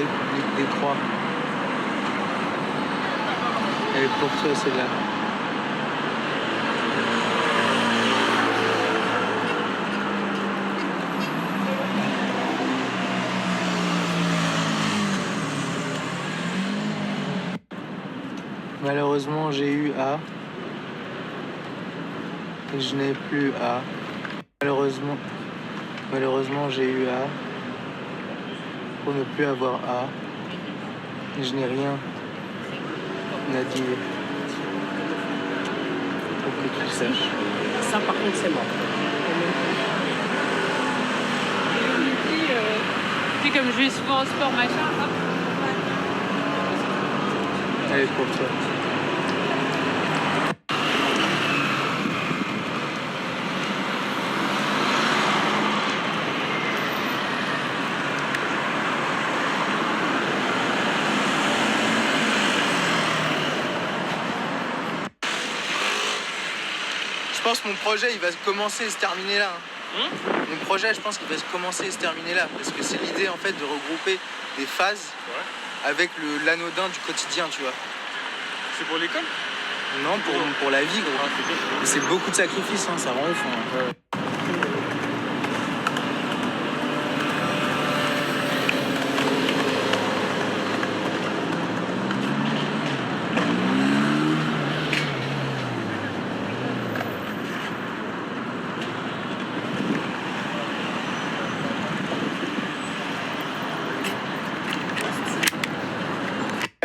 des croix. Elle est pour toi celle-là. Malheureusement, j'ai eu A. Et je n'ai plus A. Malheureusement, j'ai eu A. Pour ne plus avoir A. Et je n'ai rien à dire. Pour que tu saches. Ça, par contre, c'est mort. Puis comme je vais souvent au sport, machin, hop. Elle est pour toi. Je pense que mon projet il va se commencer et se terminer là. Mon projet je pense qu'il va se commencer et se terminer là. Parce que c'est l'idée en fait de regrouper des phases avec l'anodin du quotidien, tu vois. C'est pour l'école? Non, pour la vie, gros. Mais c'est beaucoup de sacrifices, hein, ça rend ouf. Hein.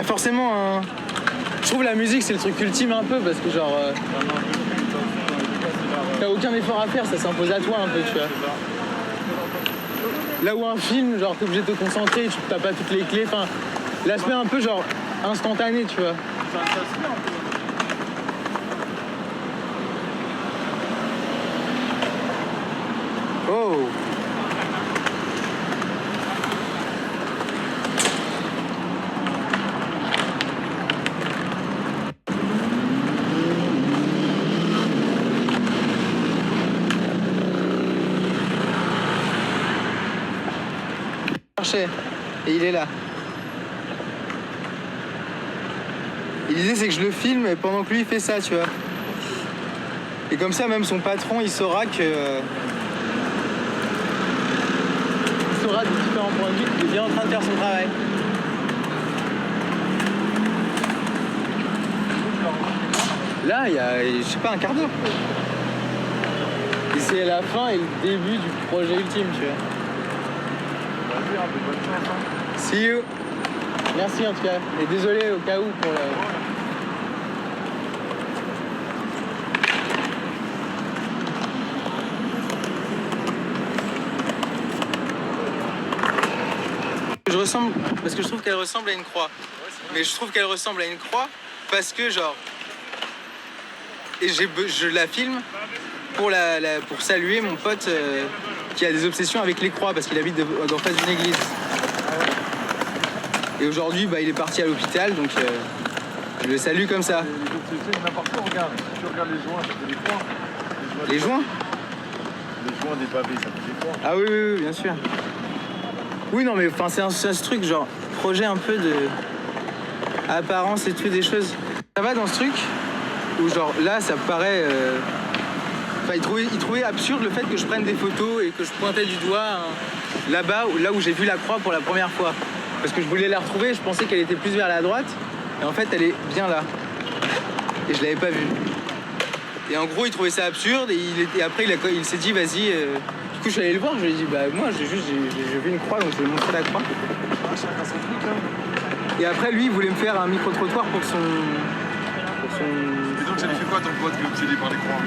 Forcément, hein, je trouve la musique c'est le truc ultime un peu parce que genre t'as aucun effort à faire, ça s'impose à toi un peu, tu vois. Là où un film, genre t'es obligé de te concentrer, t'as pas toutes les clés, enfin l'aspect un peu genre instantané, tu vois. Oh! Et il est là. Et l'idée c'est que je le filme et pendant que lui il fait ça, tu vois. Et comme ça même son patron il saura que... il saura de différents points de vue qu'il est bien en train de faire son travail. Là il y a, je sais pas, un quart d'heure. Et c'est la fin et le début du projet ultime, tu vois. Bonne chance, hein. See you. Merci en tout cas. Et désolé au cas où pour le... Je ressemble... Parce que je trouve qu'elle ressemble à une croix. Mais je trouve qu'elle ressemble à une croix parce que genre... Et je la filme pour saluer mon pote qui a des obsessions avec les croix parce qu'il habite en face d'une église. Et aujourd'hui, bah, il est parti à l'hôpital, donc je le salue comme ça. N'importe où, regarde. Si tu regardes les joints, ça fait des croix. Les joints? Les joints des pavés, ça fait des croix. Ah oui, oui, oui, bien sûr. Oui, non, mais c'est ce truc, genre, projet un peu de apparence et tout, des choses. Ça va dans ce truc où, genre, là, ça paraît... Enfin, il trouvait absurde le fait que je prenne des photos et que je pointais du doigt là-bas, là où j'ai vu la croix pour la première fois. Parce que je voulais la retrouver, je pensais qu'elle était plus vers la droite, et en fait elle est bien là. Et je l'avais pas vue. Et en gros il trouvait ça absurde, et après il s'est dit vas-y. Du coup je suis allé le voir, je lui ai dit bah moi j'ai vu une croix, donc je lui ai montré la croix. Et après lui il voulait me faire un micro-trottoir pour son... Et donc ça lui fait quoi ton pote qui est obsédé par les croix?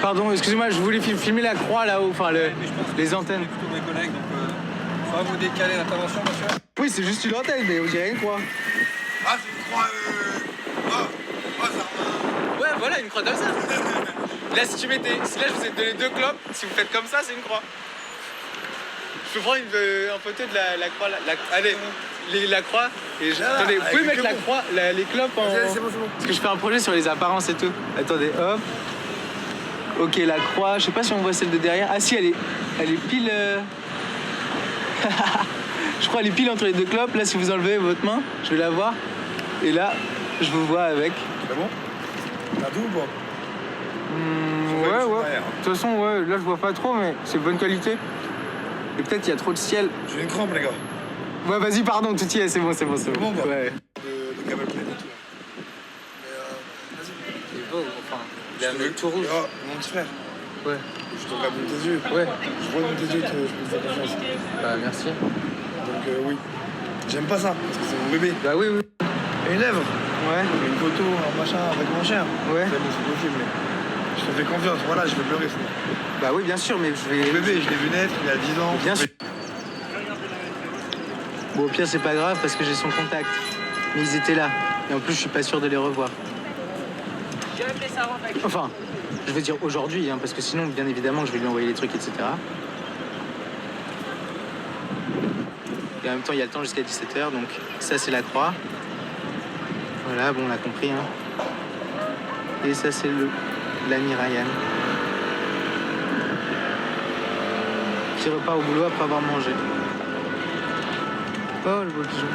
Pardon, excusez-moi, je voulais filmer la croix là-haut, enfin les antennes. Plutôt mes collègues, donc ça va vous décaler l'intervention, monsieur? Oui, c'est juste une antenne, mais on dirait une croix. Ah, c'est une croix, ça. Ouais, voilà, une croix comme ça. Là, si tu mettais, si là je vous ai donné 2 clopes, si vous faites comme ça, c'est une croix. Je peux prendre un photo de la croix là. Allez, la croix. Et attendez, vous pouvez mettre la croix, les clopes en. C'est bon. Parce que je fais un projet sur les apparences et tout. Attendez, hop. Ok, la croix, je sais pas si on voit celle de derrière. Ah si, elle est pile. Je crois elle est pile entre les 2 clopes. Là, si vous enlevez votre main, je vais la voir. Et là, je vous vois avec. C'est bon? T'as tout ou pas? Ouais. De toute façon, ouais, là, je vois pas trop, mais c'est de bonne qualité. Et peut-être il y a trop de ciel. J'ai une crampe, les gars. Ouais, vas-y, pardon, tout y est, c'est bon. Bon, bah. Ouais. De câble plein et tout. Mais vas-y. Il est beau, enfin. Il a un mec tout rouge. Oh, mon petit frère. Ouais. Je te regarde dans tes yeux. Ouais. Je vois dans tes yeux que je peux te faire confiance. Bah, merci. Donc, oui. J'aime pas ça, parce que c'est mon bébé. Bah, oui. Et une lèvre. Ouais. Une photo, un machin avec mon chien. Ouais. C'est bon, c'est possible, mais je te fais confiance. Voilà, je vais pleurer sinon. Bah, oui, bien sûr, mais je vais. Mon bébé, je l'ai vu naître, il a 10 ans. Bien sûr. Bon, au pire, c'est pas grave parce que j'ai son contact. Mais ils étaient là. Et en plus, je suis pas sûr de les revoir. Enfin, je veux dire aujourd'hui, hein, parce que sinon, bien évidemment, je vais lui envoyer les trucs, etc. Et en même temps, il y a le temps jusqu'à 17h, donc ça, c'est la croix. Voilà, bon, on l'a compris. Hein. Et ça, c'est l'ami Ryan. Qui repart au boulot après avoir mangé. Oh, le beau pigeon.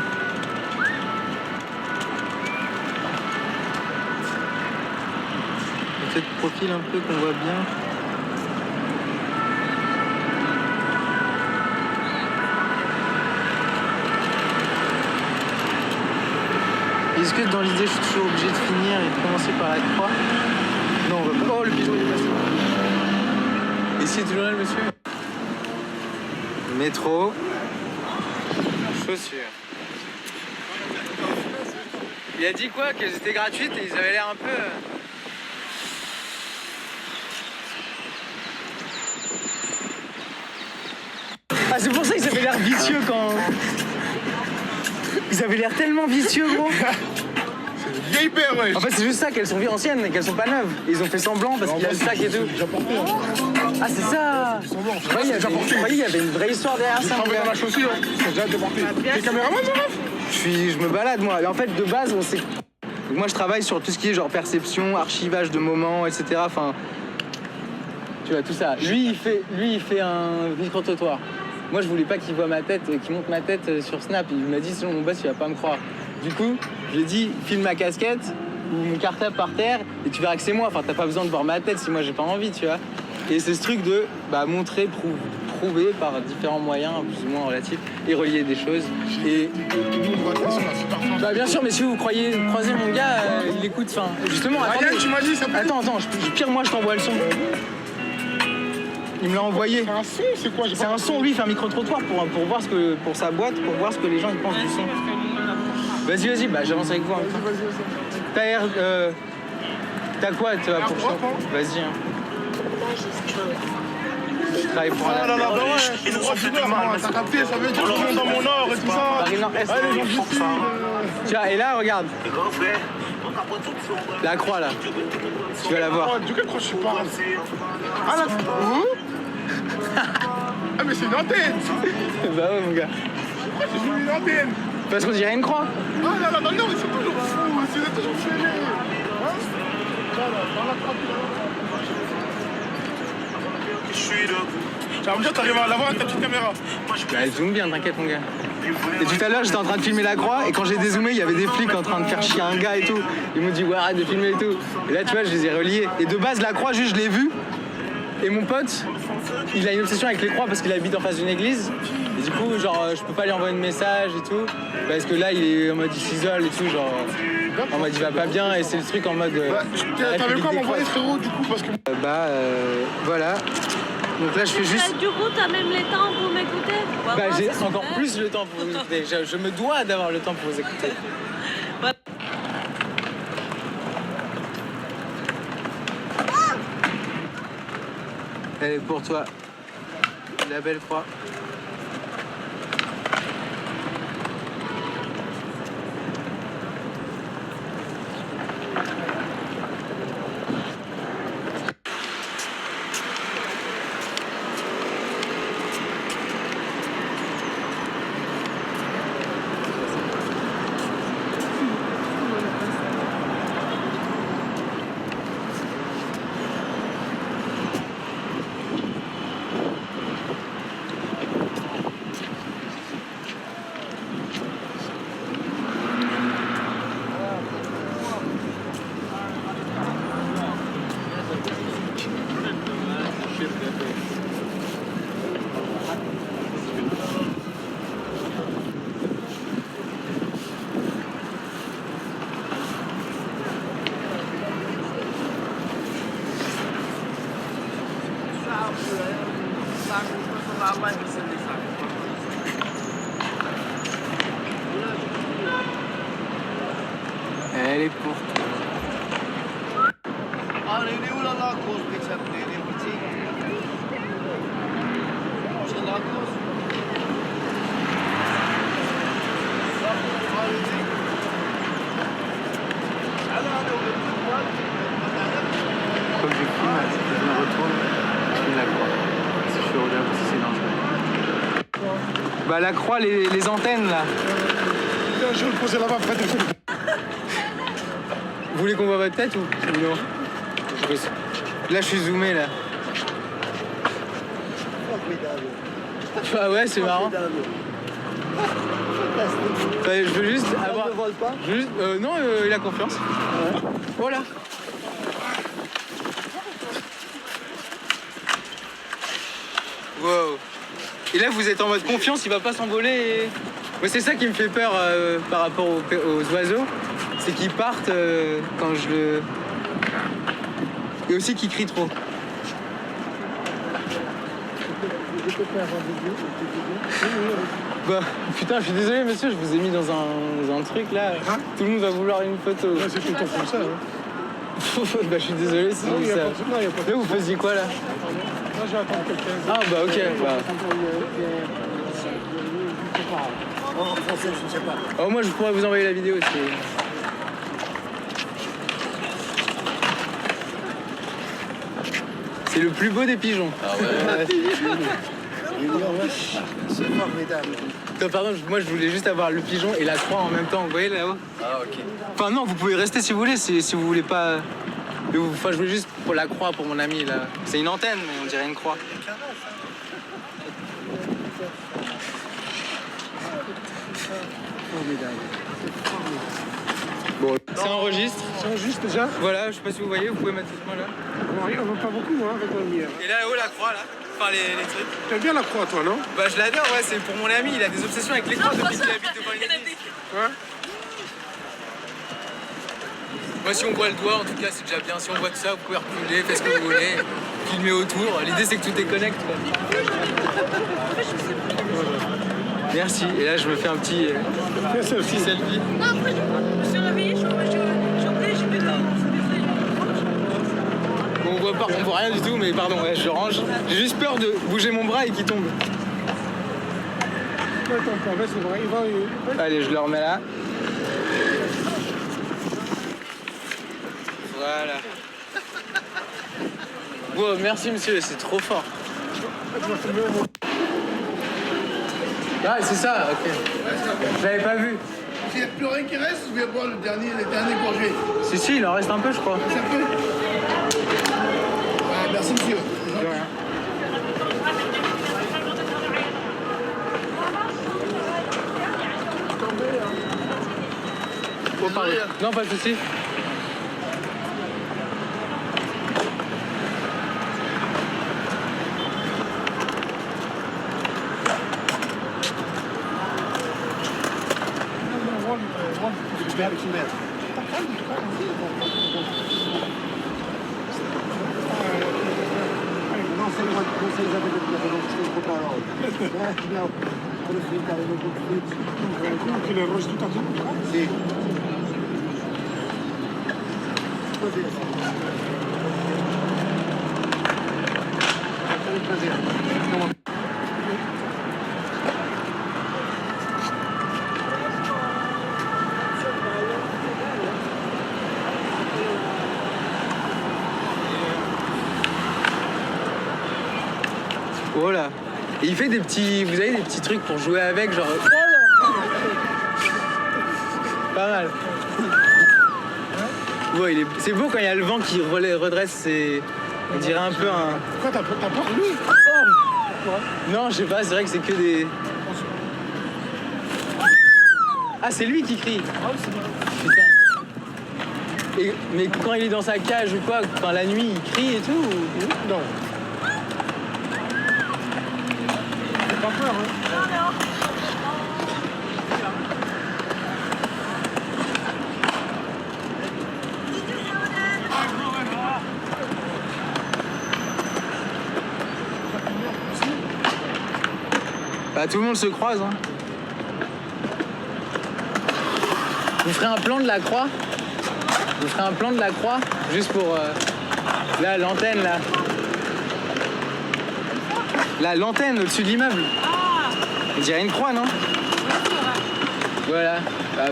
Peut-être profil un peu qu'on voit bien. Est-ce que dans l'idée je suis toujours obligé de finir et de commencer par la croix? Non, on va pas. Oh, le pigeon il est passé. Ici toujours là le monsieur. Métro. Chaussures. Il a dit quoi? Qu'elles étaient gratuites et ils avaient l'air un peu. Ah, c'est pour ça qu'ils avaient l'air vicieux quand. Ils avaient l'air tellement vicieux, gros. Vieille paire, ouais. En fait, c'est juste ça, qu'elles sont anciennes et qu'elles sont pas neuves. Ils ont fait semblant parce qu'il y a le sac et tout. Ah, c'est ça. Je croyais qu'il y avait une vraie histoire derrière ça. Dans la chaussure, c'est déjà déporté. T'es caméraman, ça va? Je me balade, moi. Et en fait, de base, on sait. Donc moi, je travaille sur tout ce qui est genre perception, archivage de moments, etc. Enfin, tu vois, tout ça. Lui, il fait un micro-trottoir. Moi, je voulais pas qu'il voit ma tête, qu'il monte ma tête sur Snap. Il m'a dit, sinon mon boss, il va pas me croire. Du coup, je lui ai dit, filme ma casquette ou mon cartable par terre et tu verras que c'est moi. Enfin, t'as pas besoin de voir ma tête si moi, j'ai pas envie, tu vois. Et c'est ce truc de montrer, prouver par différents moyens, plus ou moins relatifs, et relier des choses. Et bah, bien sûr, mais si vous croisez mon gars, il écoute. Enfin, justement, Ryan, tu m'as dit, ça peut. Attends, pire, moi, je t'envoie le son. Il me l'a envoyé. C'est un son, c'est quoi? C'est un son, lui, il fait un micro-trottoir pour voir pour sa boîte, pour voir ce que les gens ils pensent du son. Vas-y, bah j'avance avec vous. T'as l'air. T'as quoi, toi, pour ça? Vas-y. Hein. Je travaille pour un. Ah là là, bah ouais, t'as capté, ça veut dire que je monte dans mon or et tout ça. Paris Nord-Est. Ouais, les gens d'ici. Tiens, et là, regarde. La croix, là. Tu vas la voir. De quelle croix je parle? Ah là, où? Ah mais c'est une antenne. Bah ouais, mon gars. Pourquoi j'ai mis une antenne? Parce qu'on dirait une croix. Ah là là, non, mais c'est toujours fou, c'est toujours serré. Hein? Là, dans la croix. Je suis là. Tu vas me dire, t'arrives à l'avoir avec ta petite caméra. Bah, elle zoome bien, t'inquiète, mon gars. Et tout à l'heure, j'étais en train de filmer la croix, et quand j'ai dézoomé, il y avait des flics en train de faire chier un gars et tout. Ils m'ont dit, ouais, arrête de filmer et tout. Et là, tu vois, je les ai reliés. Et de base, la croix, juste, je l'ai vue. Et mon pote, il a une obsession avec les croix parce qu'il habite en face d'une église. Et du coup, genre, je peux pas lui envoyer de message et tout. Parce que là, il est en mode, il s'isole et tout, genre. En mode, il va pas bien, et c'est le truc en mode. T'avais quoi à m'envoyer, frérot, du coup, parce que. Voilà. Donc là, je fais juste. Du coup, t'as même les temps pour m'écouter? Bah, j'ai encore plus le temps pour vous écouter. Je me dois d'avoir le temps pour vous écouter. Ouais. Elle est pour toi. La belle croix. Elle est pour toi. Comme je filme, je me retourne, je filme la croix. Si je fais regard, parce que c'est dangereux. Bah la croix, les antennes là. Je vais le poser là-bas près de vous. Vous voulez qu'on voit votre tête ou non? Là je suis zoomé là. Ah ouais, c'est marrant. Je veux juste avoir... ne vole pas. Non, il a confiance. Voilà. Wow. Et là, vous êtes en mode confiance, il va pas s'envoler. Et... Ouais, c'est ça qui me fait peur par rapport aux oiseaux. C'est qu'ils partent quand je le... Et aussi qu'ils crient trop. Bah, putain, je suis désolé, monsieur, je vous ai mis dans un truc là. Hein? Tout le monde va vouloir une photo. Ouais, c'est tout le temps comme ça. Hein. Bah, je suis désolé si Non, je il dis y a ça. pas de- non, il y a pas de- Là, vous faisiez quoi là? Moi, je vais attendre quelqu'un. Ah, bah, ok. Bah. En français, je ne sais pas. Oh, moi, je pourrais vous envoyer la vidéo. C'est le plus beau des pigeons. Ah ouais. C'est formidable. Pardon, moi je voulais juste avoir le pigeon et la croix en même temps, vous voyez là-haut? Ah ok. Enfin non, vous pouvez rester si vous voulez, si vous voulez pas... Enfin je voulais juste pour la croix pour mon ami là. C'est une antenne, mais on dirait une croix. Bon, ça enregistre. Ça enregistre déjà? Voilà, je sais pas si vous voyez, vous pouvez mettre moi là. On ne voit pas beaucoup hein, avec la lumière. Et là-haut la croix là, enfin les trucs. T'aimes bien la croix, toi, non? Bah je l'adore, ouais, c'est pour mon ami, il a des obsessions avec les croix depuis qu'il habite devant l'église. Ouais. Moi si on voit le doigt en tout cas c'est déjà bien, si on voit tout ça vous pouvez reculer, faites ce que vous voulez, filmer autour, l'idée c'est que tout est connecté quoi. Merci, et là je me fais un petit selfie. Non, après, je me suis réveillée, j'ai oublié, j'ai mis Bon, on voit rien du tout, mais pardon, ouais, je range. J'ai juste peur de bouger mon bras et qu'il tombe. Allez, je le remets là. Voilà. Wow, merci monsieur, c'est trop fort. Ah, c'est ça, ok. Je l'avais pas vu. S'il n'y a plus rien qui reste, je vais boire les derniers gorgées. Si, il en reste un peu, je crois. Ça peut? Ouais, merci, monsieur. De rien. Oh, pardon. Non, pas de soucis. Tu le ranges tout à coup? Si. avec plaisir. Voilà. Et il fait des petits, vous avez des petits trucs pour jouer avec, genre. Pas mal. Ouais, c'est beau quand il y a le vent qui redresse ses. On dirait un peu un. Pourquoi t'as peur de lui? Non, je sais pas, c'est vrai que c'est que des. Ah, c'est lui qui crie. Putain. Mais quand il est dans sa cage ou quoi, enfin la nuit, il crie et tout ou... Non. T'as pas peur, hein? Bah, tout le monde se croise. Hein. Vous ferez un plan de la croix? Vous ferez un plan de la croix? Juste pour... là, l'antenne, là. Là, l'antenne au-dessus de l'immeuble. On dirait une croix, non? Voilà. Bah,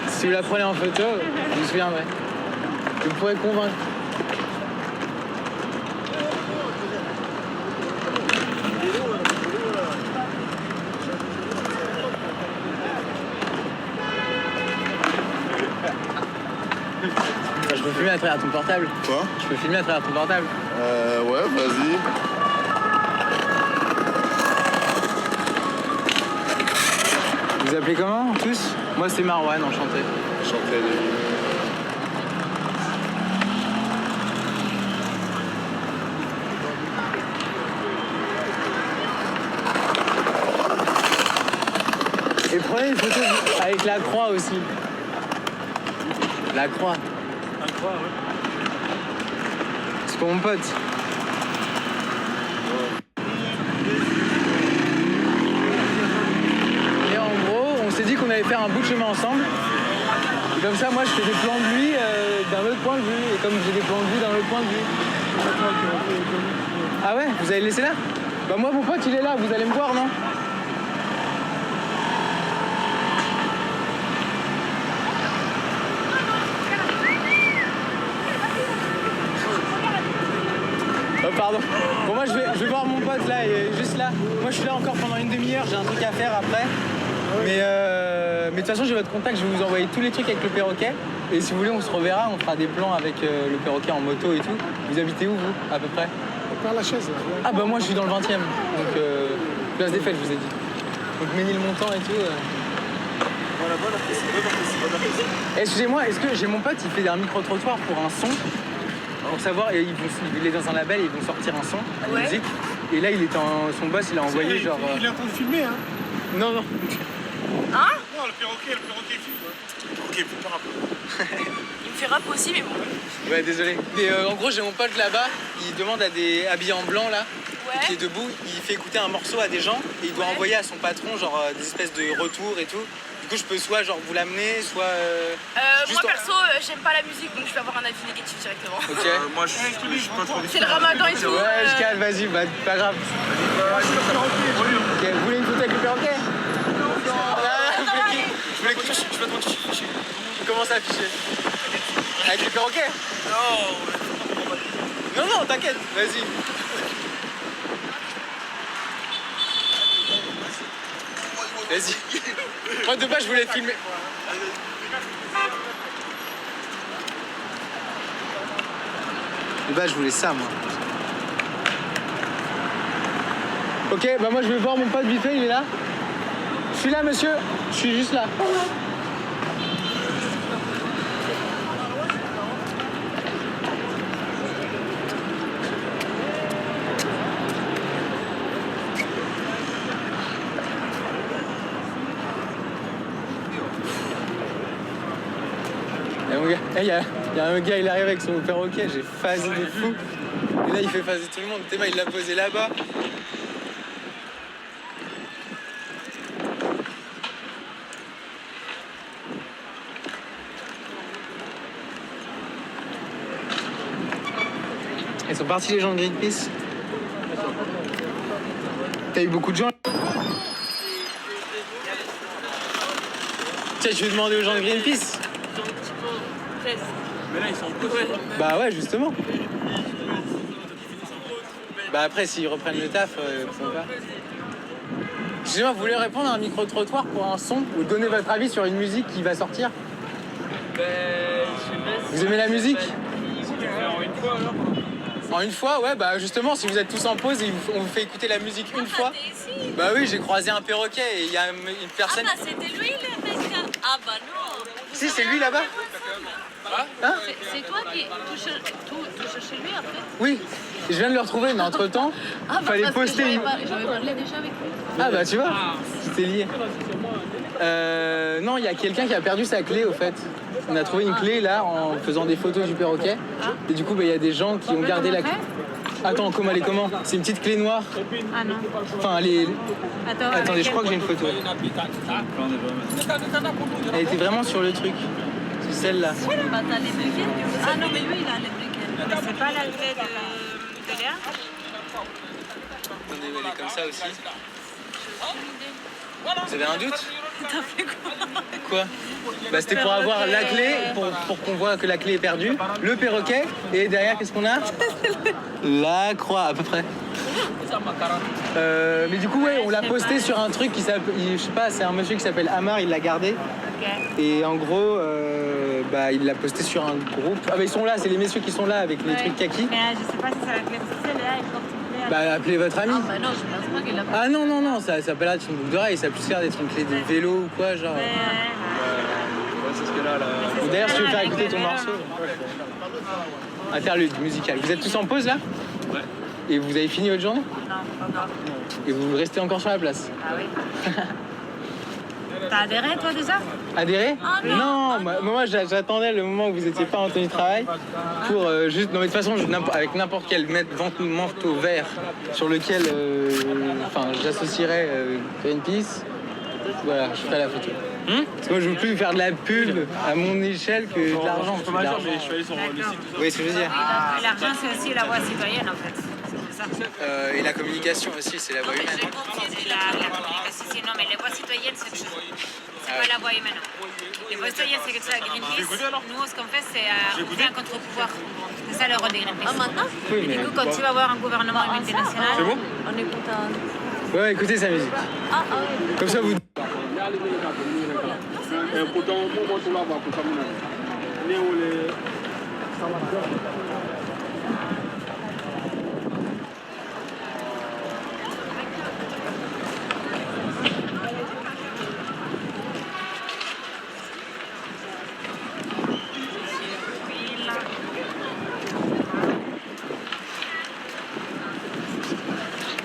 si vous la prenez en photo, je vous souviendrai. Vous pourrez convaincre. Je peux filmer à travers ton portable. Quoi? Je peux filmer à travers ton portable. Ouais, vas-y. Vous appelez comment, tous? Moi, c'est Marwan, enchanté. Chanter Et prenez une photo avec la croix aussi. La croix. La croix, ouais. C'est pour mon pote. Et en gros, on s'est dit qu'on allait faire un bout de chemin ensemble. Et comme ça, moi, je fais des plans de lui d'un autre point de vue. Et comme j'ai des plans de vue d'un autre point de vue. Ah ouais? Vous allez le laisser là? Bah moi, mon pote, il est là. Vous allez me voir, non? Pardon. Bon, moi je vais voir mon pote là, il est juste là. Moi je suis là encore pendant une demi-heure, j'ai un truc à faire après. Mais de toute façon j'ai votre contact, je vais vous envoyer tous les trucs avec le perroquet. Et si vous voulez on se reverra, on fera des plans avec le perroquet en moto et tout. Vous habitez où vous à peu près? Par la chaise. Là. Ah bah moi je suis dans le 20e, donc place des fêtes je vous ai dit. Donc Ménilmontant et tout. Voilà, bonne appréciation. Excusez-moi, est-ce que j'ai mon pote, il fait un micro-trottoir pour un son? Pour savoir, et il est dans un label et ils vont sortir un son, une musique. Et là, il est son boss, il a envoyé genre. Il est en train de filmer, hein? Non, non. Hein? Non, le perroquet filme. Le perroquet filme un peu. Il me fait rap aussi, mais bon. Ouais, désolé. Et en gros, j'ai mon pote là-bas, il demande à des habillés en blanc là, qui est debout, il fait écouter un morceau à des gens et il doit envoyer à son patron genre des espèces de retours et tout. Du coup, je peux soit genre vous l'amener, soit. Moi perso, j'aime pas la musique, donc je vais avoir un avis négatif directement. Ok. Moi, je suis pas trop C'est le ramadan et tout. Ouais, je calme, vas-y, bah, pas grave. Ok, vous voulez une photo avec le perroquet? Je voulais qu'il commence à afficher. Avec le perroquet? Non, non, t'inquiète, vas-y. Vas-y. Moi, de base, je voulais filmer. De base, je voulais ça, moi. Ok, bah moi, je vais voir mon pote vite fait, il est là. Je suis là, monsieur. Je suis juste là. Il y a un gars, il arrive avec son perroquet, j'ai phasé de fou. Et là, il fait phaser tout le monde. Théma, il l'a posé là-bas. Ils sont partis, les gens de Greenpeace. T'as eu beaucoup de gens. Tiens, je vais demander aux gens de Greenpeace. Mais là, ils sont en pause. Bah ouais, justement. Bah après, s'ils reprennent le taf, pourquoi pas. Excusez-moi, vous voulez répondre à un micro-trottoir pour un son ou donner votre avis sur une musique qui va sortir? Vous aimez la musique? En une fois, alors. En une fois, ouais, bah justement, si vous êtes tous en pause et on vous fait écouter la musique une fois. Bah oui, j'ai croisé un perroquet et il y a une personne. Ah bah c'était lui le mec. Ah bah non. Si, c'est lui là-bas. Hein? C'est toi qui touches chez lui après? Oui, je viens de le retrouver, mais entre-temps, il fallait poster une... J'avais parlé déjà avec lui. Ah bah tu vois, c'était lié. Non, il y a quelqu'un qui a perdu sa clé au fait. On a trouvé une clé là en faisant des photos du perroquet. Et du coup, bah, il y a des gens qui ont gardé la clé. Attends, elle est comment? C'est une petite clé noire. Ah non. Enfin, elle est... Attends, Attendez, je crois que j'ai une photo. Elle était vraiment sur le truc. C'est celle-là. Bah t'as les buckets. Ah non mais lui il a les buckets. Mais c'est pas la clé de Léa? Attendez, elle est comme ça aussi. Vous avez un doute? T'as fait quoi? Quoi? Bah c'était pour avoir la clé, pour qu'on voit que la clé est perdue, le perroquet, et derrière qu'est-ce qu'on a? La croix, à peu près. Mais du coup ouais, on l'a posté sur un truc qui s'appelle, je sais pas, c'est un monsieur qui s'appelle Amar, il l'a gardé. Et en gros, bah il l'a posté sur un groupe. Ah bah ils sont là, c'est les messieurs qui sont là avec les trucs kaki. Mais je sais pas si c'est la clé. Si c'est Léa, il porte une clé. Bah appelez votre ami. Ah bah non, je pense pas qu'il a pas. Ah non, non, non, ça peut être une boucle d'oreille, ça peut plus faire d'être une clé de vélo ou quoi, genre. Ouais, c'est ce que là. Ou d'ailleurs, si tu veux faire écouter ton morceau. Interlude musical. Vous êtes tous en pause là? Ouais. Et vous avez fini votre journée? Non, pas encore. Et vous restez encore sur la place? Ah oui. T'as adhéré toi déjà? Adhéré? Ah, non. Non, moi j'attendais le moment où vous n'étiez pas en tenue de travail pour juste. Non, mais de toute façon, avec n'importe quel manteau vert sur lequel j'associerais Greenpeace, voilà, je ferai la photo. Parce que moi je veux plus faire de la pub à mon échelle que de l'argent. Je suis pas majeur, mais je suis allé sur le site. Vous voyez ce que je veux dire? L'argent c'est aussi la voie citoyenne en fait. C'est pour ça. Et la communication aussi, c'est la voie humaine. La communication, si, non, mais les voies citoyennes c'est autre chose. C'est pas la voie humaine. Les voies citoyennes c'est quelque chose à Greenpeace. Nous ce qu'on fait c'est faire un contre-pouvoir. C'est ça le rôle de Greenpeace. Ah maintenant? Oui, Et mais... du coup quand tu vas avoir un gouvernement multinational. C'est bon? On est content. Ouais, écoutez sa musique. Ah oui. Comme ça vous...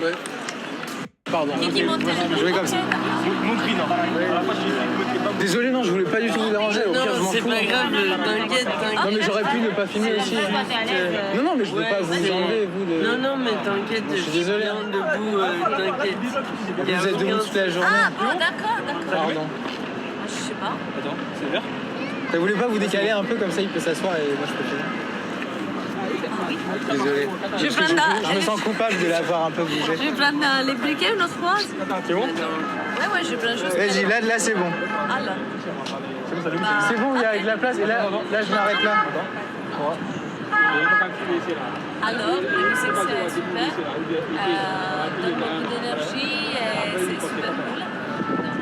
Ouais. Pardon. Qui monte Jouez comme ça. Montry, non. Désolé, non, je voulais pas du tout vous déranger. Au pire, je m'en C'est fous. pas grave, t'inquiète, Non, mais j'aurais pu ne pas filmer aussi. Non, non, mais je veux pas vous enlever, vous. De... Non, non, mais t'inquiète, Je suis désolé. viens debout, t'inquiète. Y a Vous êtes aucun debout toute la journée. Ah bon d'accord, d'accord. Pardon. Je sais pas. Attends, c'est vert? Vous voulez pas vous décaler un peu comme ça, il peut s'asseoir et moi je peux filmer. Désolé. Je Parce que prends je me sens coupable de l'avoir un peu bougé. Je vais prendre les briquets une autre fois. C'est bon? Ouais, je prends juste. Vas-y, là c'est bon. Ah là. C'est bon, il y a de la place et là je m'arrête là. Alors, la musique c'est super. Donne beaucoup d'énergie et c'est super cool.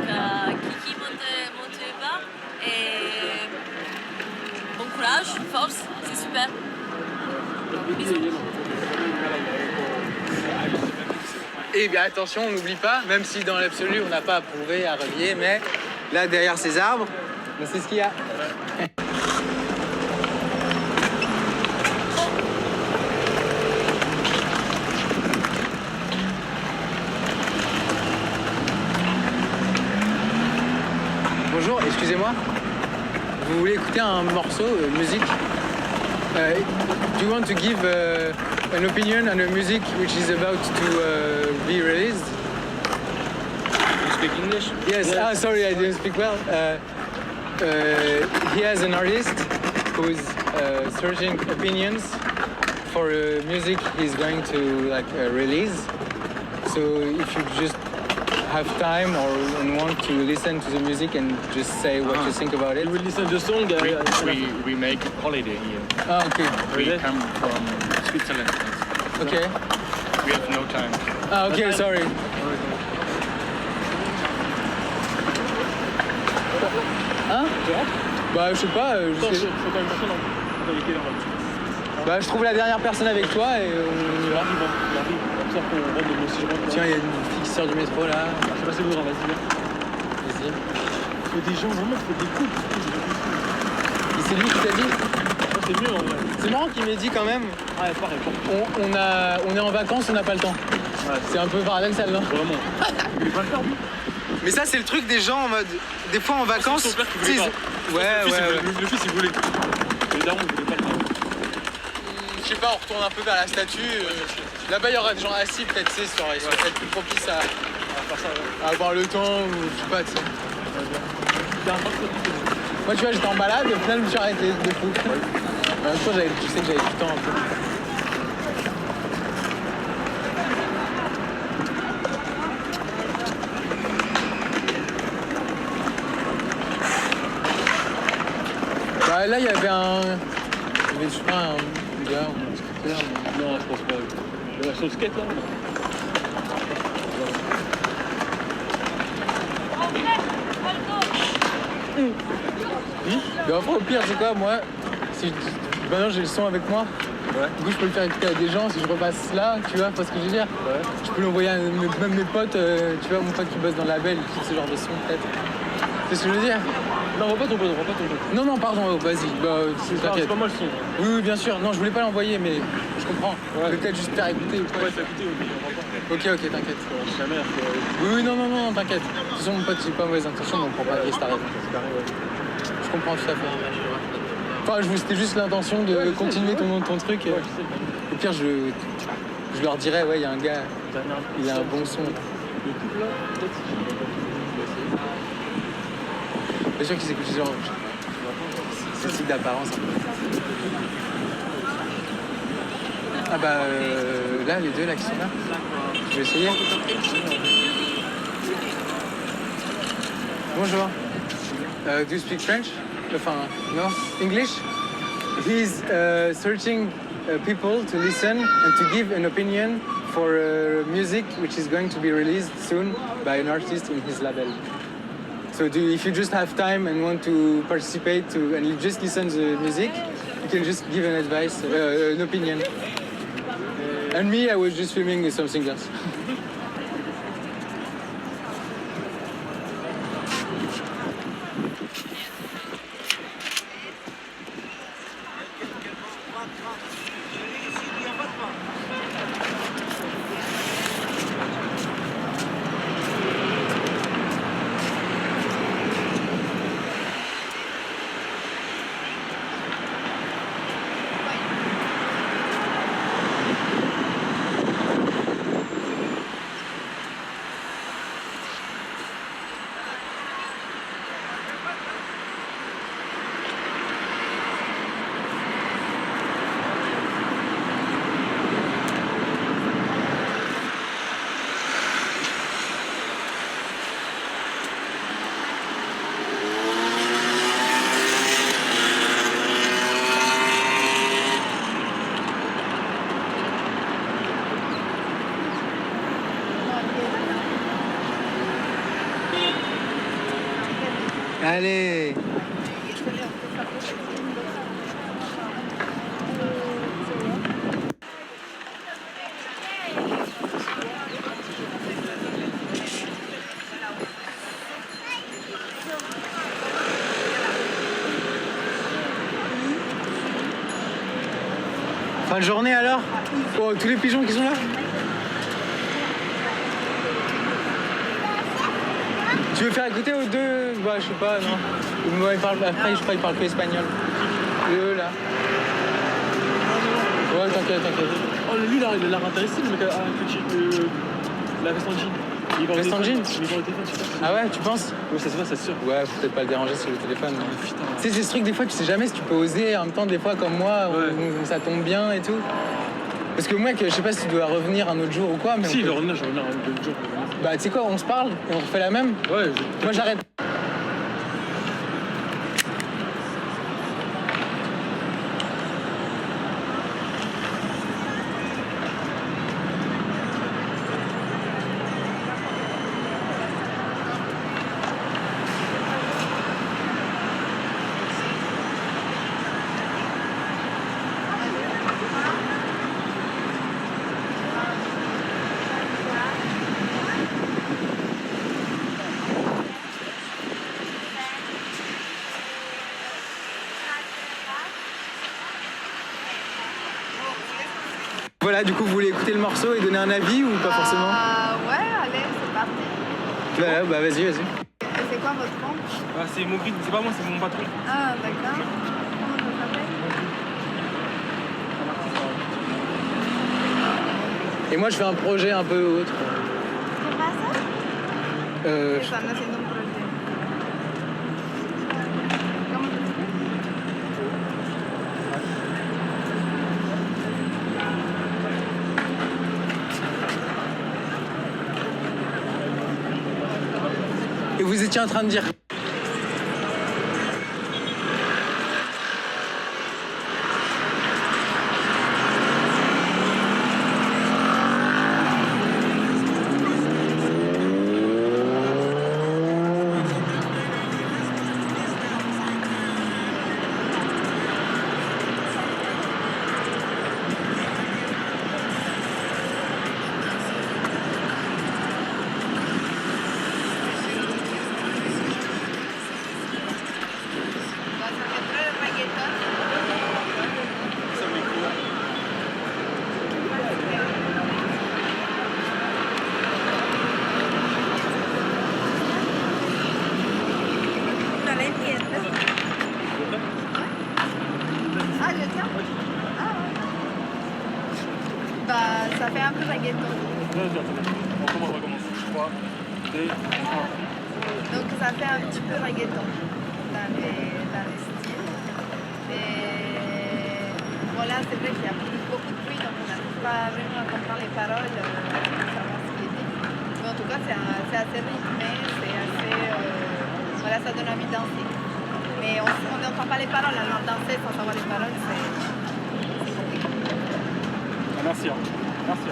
Donc, Kiki monte bas et bon courage, force, c'est super. Bisous. Et bien attention, on n'oublie pas, même si dans l'absolu on n'a pas approuvé à relier, mais là derrière ces arbres, c'est ce qu'il y a. Bonjour, excusez-moi. Vous voulez écouter un morceau, musique? Do you want to give an opinion on a music which is about to be released? You speak English? Yes. Ah, sorry, I didn't speak well. He has an artist who is searching opinions for music he's going to release. So if you just have time or want to listen to the music and just say what you think about it. You will listen to the song. We make holiday here. Ah, okay. We come from Switzerland. Okay. We have no time. Ah, okay, sorry. Hein? Bah, je sais pas. Bah, je trouve la dernière personne avec toi et on y va. Tiens, il y a une fille qui sort du métro là. Je sais pas si vous en vas-y. Vas-y. Faut des gens vraiment, faut des couples. Et c'est lui qui t'a dit? C'est mieux en vrai. C'est marrant qu'il m'ait dit quand même. Ouais, pareil. On est en vacances, on n'a pas le temps. Ouais. C'est un peu paradoxal, non? Vraiment. Il voulait pas le faire, lui. Mais ça, c'est le truc des gens en mode. Des fois en vacances. C'est son père qui voulait pas. Ouais. Le fils, il voulait. Les darons, ils voulaient pas le faire. Je sais pas, on retourne un peu vers la statue. Là-bas, il y aura des gens assis, peut-être, tu sais, ils sont peut-être plus propices à avoir le temps ou je sais pas, tu sais. Moi, tu vois, j'étais en balade, au final, je me suis arrêté de fou. En même temps, tu sais que j'avais du temps un peu. Bah, là, il y avait je sais pas, un gars ou un scooter. Non, je pense pas. Il y a sur le skate là. Mais enfin, au pire, c'est quoi, moi, si maintenant j'ai le son avec moi, du coup je peux le faire écouter à des gens, si je repasse là, tu vois, pas ce que je veux dire. Je peux l'envoyer à même mes potes, tu vois, mon pote qui bosse dans le label, il kiffe ce genre de son peut-être. C'est ce que je veux dire. Non, on va pas ton pote. Non, pardon, vas-y, t'inquiète. C'est pas moi le son. Oui, bien sûr, non, je voulais pas l'envoyer, mais je comprends. Ouais. Peut-être juste faire écouter ou quoi. Ouais, t'as écouté, on va pas. Ok, t'inquiète. C'est la mère. Oui, non, t'inquiète. De toute façon, mon pote, j'ai pas mauvaise intention, donc on prend pas de risque, t'as raison. Je comprends tout à fait. Enfin, c'était juste l'intention de continuer ton truc. Ouais, je sais. Au pire, je leur dirais, ouais, il y a un gars, il a un bon son. Le couple là, peut-être. Bien sûr qu'ils écoutent genre. C'est ce type d'apparence. Ah bah là, les deux là qui sont là. Je vais essayer. Bonjour. Do you speak French? Enfin, no? English? He's searching people to listen and to give an opinion for music which is going to be released soon by an artist in his label. So if you just have time and want to participate and you just listen to the music, you can just give an advice, an opinion. And me, I was just filming something else. Allez. Fin de journée alors? Oh, tous les pigeons qui sont là? Tu veux faire écouter aux deux? Bah, je sais pas, non. Moi, après, je crois qu'il parle que espagnol. Eux, là. Ouais, t'inquiète. Oh, lui, là, il a l'air intéressé, le mec la veste en jean. Veste en jean? Il est dans le téléphone, super. Ah ouais, tu penses? Ouais, ça se voit, ça se sûr. Ouais, faut peut-être pas le déranger sur le téléphone. Tu sais, c'est ce truc, des fois, tu sais jamais si tu peux oser. En même temps, des fois, comme moi, où ça tombe bien et tout. Parce que moi, je sais pas si tu dois revenir un autre jour ou quoi, mais... Si, on je peut- vais revenir un autre jour. Bah tu sais quoi, on se parle et on refait la même. Ouais, Moi j'arrête. Voilà, du coup vous voulez écouter le morceau et donner un avis ou pas forcément? Ouais, allez, c'est parti. Bah, bah vas-y, vas-y. C'est quoi votre nom? c'est mon guide, c'est pas moi, c'est mon patron. Ah, d'accord. Comment ça s'appelle? Et moi je fais un projet un peu autre. C'est pas ça? Están haciendo un proyecto. ¿Cómo se Et vous étiez en train de dire... Là, les miennes. Ah, le tien? Ah, ouais. Bah, ça fait un peu reggaeton. On recommence. 3, 2, 1. Donc, ça fait un petit peu reggaeton dans les styles. Et voilà, c'est vrai qu'il y a beaucoup de bruit, donc on n'arrive pas vraiment à comprendre les paroles, à savoir ce qui est dit. Mais en tout cas, c'est assez rythmé, c'est assez... voilà, ça donne envie de danser. Mais on n'entend pas les paroles, alors danser sans savoir les paroles, c'est compliqué. Merci. Merci.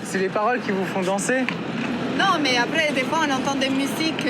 C'est les paroles qui vous font danser? Non, mais après, des fois, on entend des musiques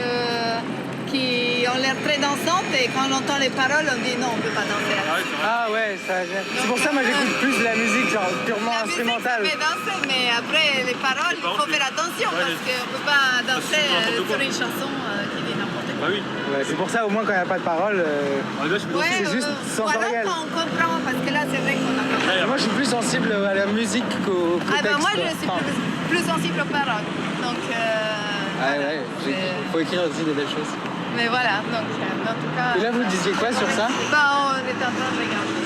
qui ont l'air très dansantes et quand on entend les paroles, on dit non, on ne peut pas danser. Ah ouais, ça... C'est pour ça moi j'écoute plus de la musique genre purement La musique, ça instrumentale. fait danser, mais après, les paroles, il faut faire attention parce qu'on ne peut pas danser sur une chanson qui dit n'importe quoi. Bah oui. Ouais, c'est pour ça au moins quand il n'y a pas de paroles, Ouais, c'est juste voilà sensoriel. quand on comprend, parce que là, c'est vrai qu'on a pas. Moi je suis plus sensible à la musique qu'au Ah texte. ben moi, je suis Enfin, plus sensible aux paroles. Donc, ouais, voilà, ouais, c'est- faut écrire aussi des belles choses. Mais voilà, donc en tout cas... Et là vous disiez quoi sur ça? Bah, on était en train de regarder.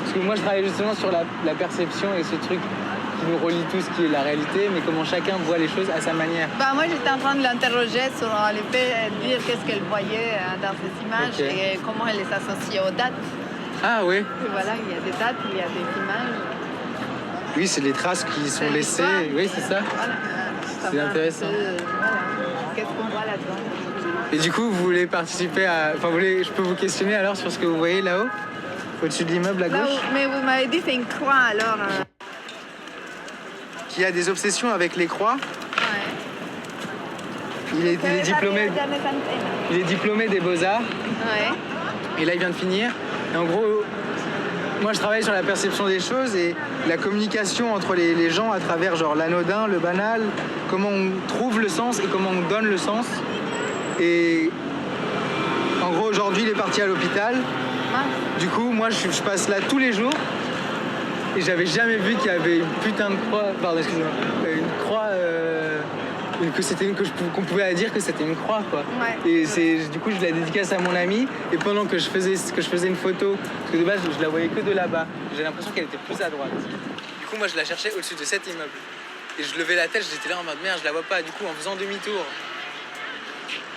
Parce que moi je travaille justement sur la perception et ce truc qui nous relie tous, qui est la réalité, mais comment chacun voit les choses à sa manière. Bah, moi, j'étais en train de l'interroger sur les faits, dire qu'est-ce qu'elle voyait dans ces images Ok. et comment elle les associe aux dates. Ah oui, Et voilà, il y a des dates, il y a des images. oui c'est les traces qui sont C'est laissées, l'histoire. oui c'est ça. Voilà. C'est intéressant. Voilà. Qu'est-ce qu'on voit là-dedans? Et du coup vous voulez participer à... Enfin je peux vous questionner alors sur ce que vous voyez là-haut? Au-dessus de l'immeuble à Là gauche? où- mais vous m'avez dit c'est une croix alors. Qui a des obsessions avec les croix. Ouais. Il est diplômé des Beaux-Arts. Ouais. Et là, il vient de finir. Et en gros, moi, je travaille sur la perception des choses et la communication entre les gens à travers genre l'anodin, le banal, comment on trouve le sens et comment on donne le sens. Et en gros, aujourd'hui, il est parti à l'hôpital. Du coup, moi, je passe là tous les jours. Et j'avais jamais vu qu'il y avait une putain de croix. Pardon, excusez-moi. Une croix. Qu'on pouvait dire que c'était une croix, quoi. Ouais. Et du coup, je la dédicace à mon ami. Et pendant que je faisais une photo, parce que de base, je la voyais que de là-bas, j'ai l'impression qu'elle était plus à droite. Du coup, moi, je la cherchais au-dessus de cet immeuble. Et je levais la tête, j'étais là en mode merde, je la vois pas. Du coup, en faisant demi-tour,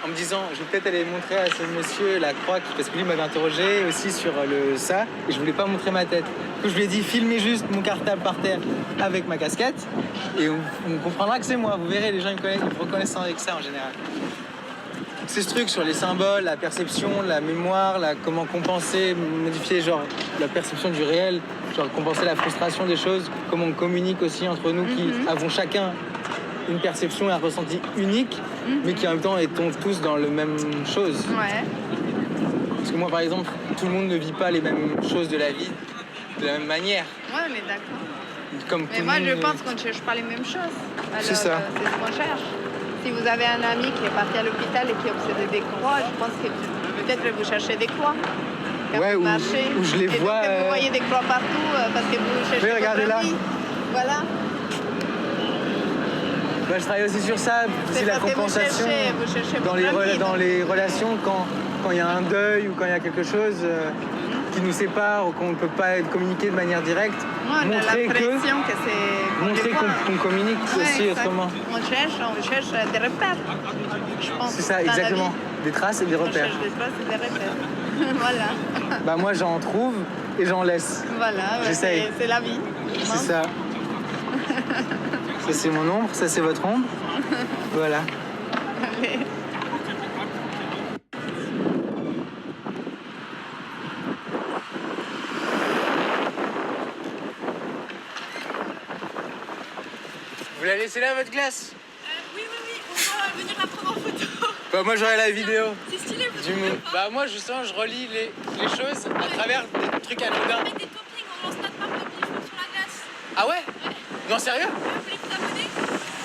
en me disant, je vais peut-être aller montrer à ce monsieur la croix, parce que lui m'avait interrogé aussi sur ça, et je voulais pas montrer ma tête. Du coup, je lui ai dit, filmez juste mon cartable par terre avec ma casquette, et on comprendra que c'est moi. Vous verrez, les gens ils me reconnaissent avec ça en général. C'est ce truc sur les symboles, la perception, la mémoire, comment compenser, modifier genre la perception du réel, genre compenser la frustration des choses, comment on communique aussi entre nous qui avons chacun une perception et un ressenti unique, mais qui en même temps étant tous dans la même chose. Ouais. Parce que moi par exemple, tout le monde ne vit pas les mêmes choses de la vie de la même manière. Ouais, on est d'accord. Comme Mais moi, je pense qu'on ne cherche pas les mêmes choses. Alors, c'est ça. C'est ce qu'on cherche. Si vous avez un ami qui est parti à l'hôpital et qui obsédait des croix, je pense que peut-être vous cherchez des croix. Quand Ouais, vous ou marchez. je les et vois. Donc, vous voyez des croix partout parce que vous cherchez. Oui, regardez là. Voilà. Bah, je travaille aussi sur ça, aussi C'est la parce que compensation vous cherchez dans les relations quand il y a un deuil ou quand il y a quelque chose qui nous sépare ou qu'on ne peut pas communiquer de manière directe. Moi, on a l'impression que c'est... Montrer qu'on communique aussi autrement. On cherche des repères, je pense. C'est ça, exactement. Des traces et des repères. On cherche des traces et des repères. Voilà. Bah moi j'en trouve et j'en laisse. Voilà, j'essaye. C'est la vie. C'est ça. Ça c'est mon ombre, ça c'est votre ombre. Voilà. Allez. Vous la laissez là votre glace? Oui, on va venir la prendre en photo. Bah moi j'aurai la vidéo. C'est stylé, vous Du monde. Bah moi justement je relis les choses à travers des trucs anodins. On met des toppings, on lance notre marque de bifton sur la glace. Ah ouais? Non sérieux? Vous voulez vous abonner?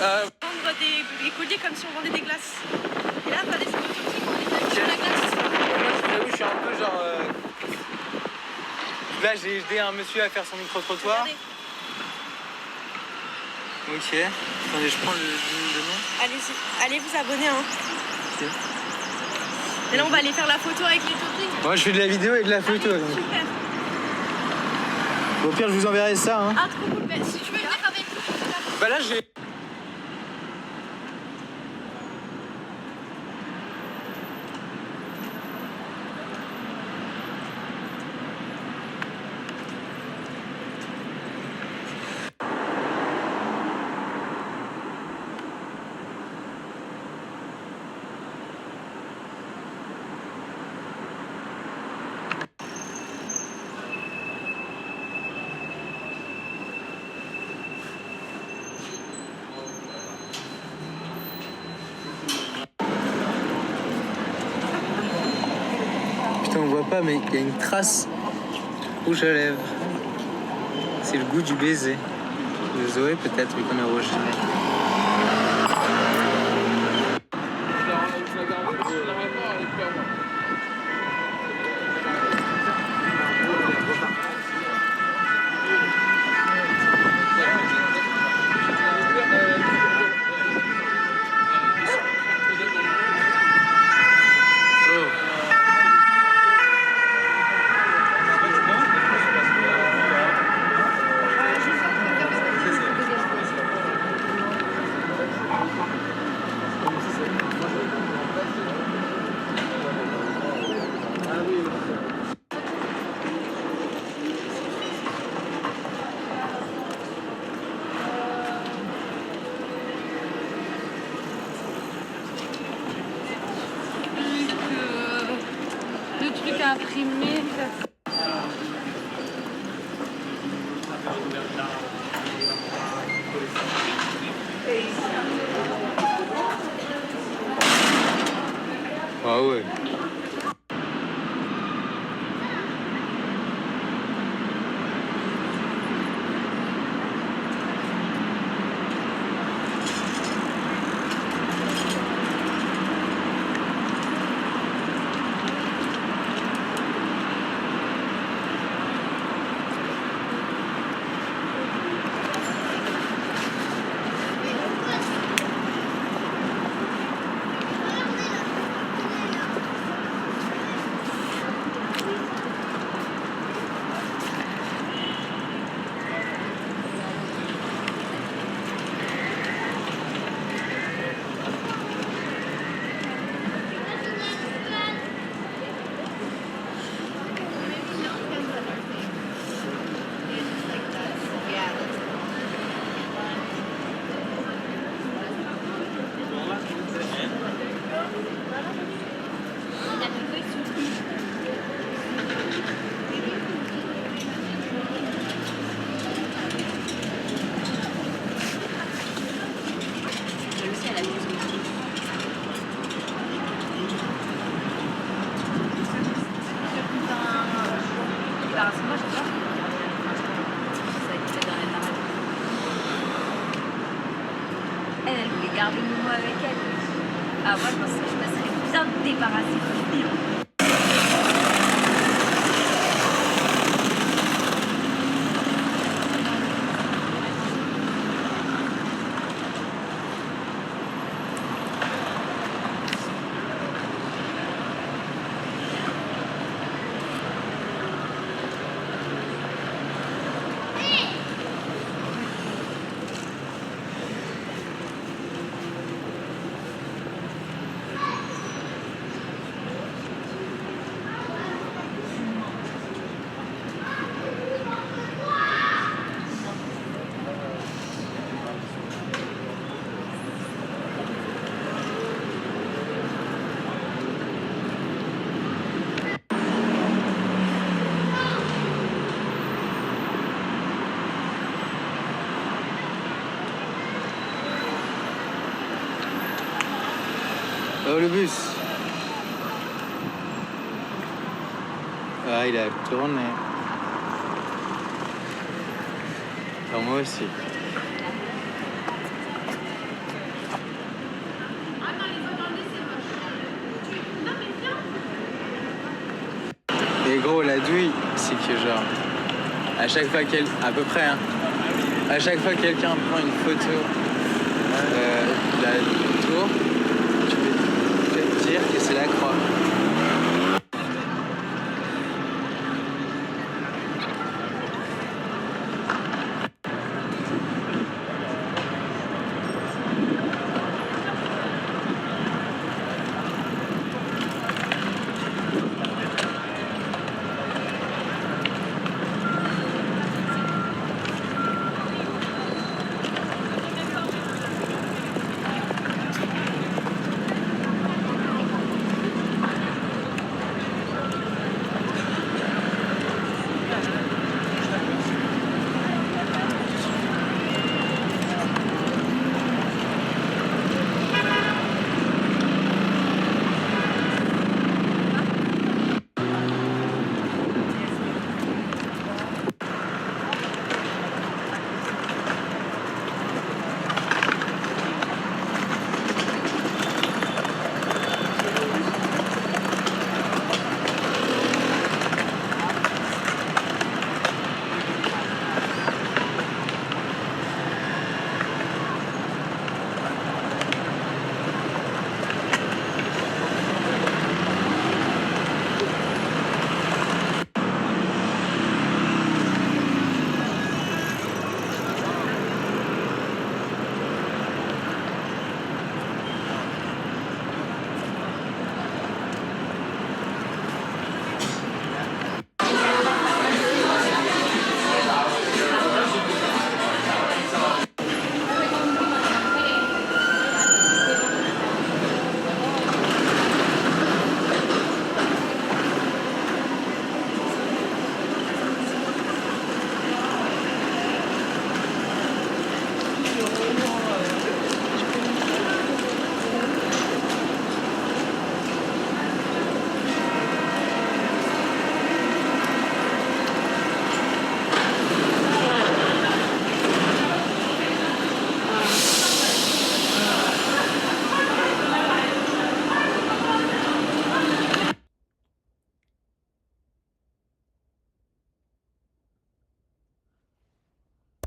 Vendre des colliers comme si on vendait des glaces. Et là, pas des photos toppings, on les met sur la glace. Moi je suis un peu genre... Là j'ai aidé un monsieur à faire son micro-trottoir. Regardez. Ok. Attendez, je prends le nom. Allez-y, allez vous abonner. Hein. Ok. Et là, on va aller faire la photo avec les toppings. Moi je fais de la vidéo et de la photo. Allez, Donc. super. Bon, au pire je vous enverrai ça. Hein. Ah, trop cool. Ben, si tu veux venir avec nous, tu peux faire. Bah là j'ai... Putain, on voit pas, mais il y a une trace rouge à lèvres. C'est le goût du baiser. De Zoé, peut-être, vu qu'on est rouge. Le truc à imprimer. Ah ouais. Elle voulait garder Momo avec elle. Ah, moi, je pense que je me serais bien débarrassée de lui. Oh, le bus. Ah, il a tourné. Alors moi aussi. Et gros, la douille, c'est que genre, à chaque fois à peu près, hein, à chaque fois que quelqu'un prend une photo de la tour, tu peux te dire que c'est la croix.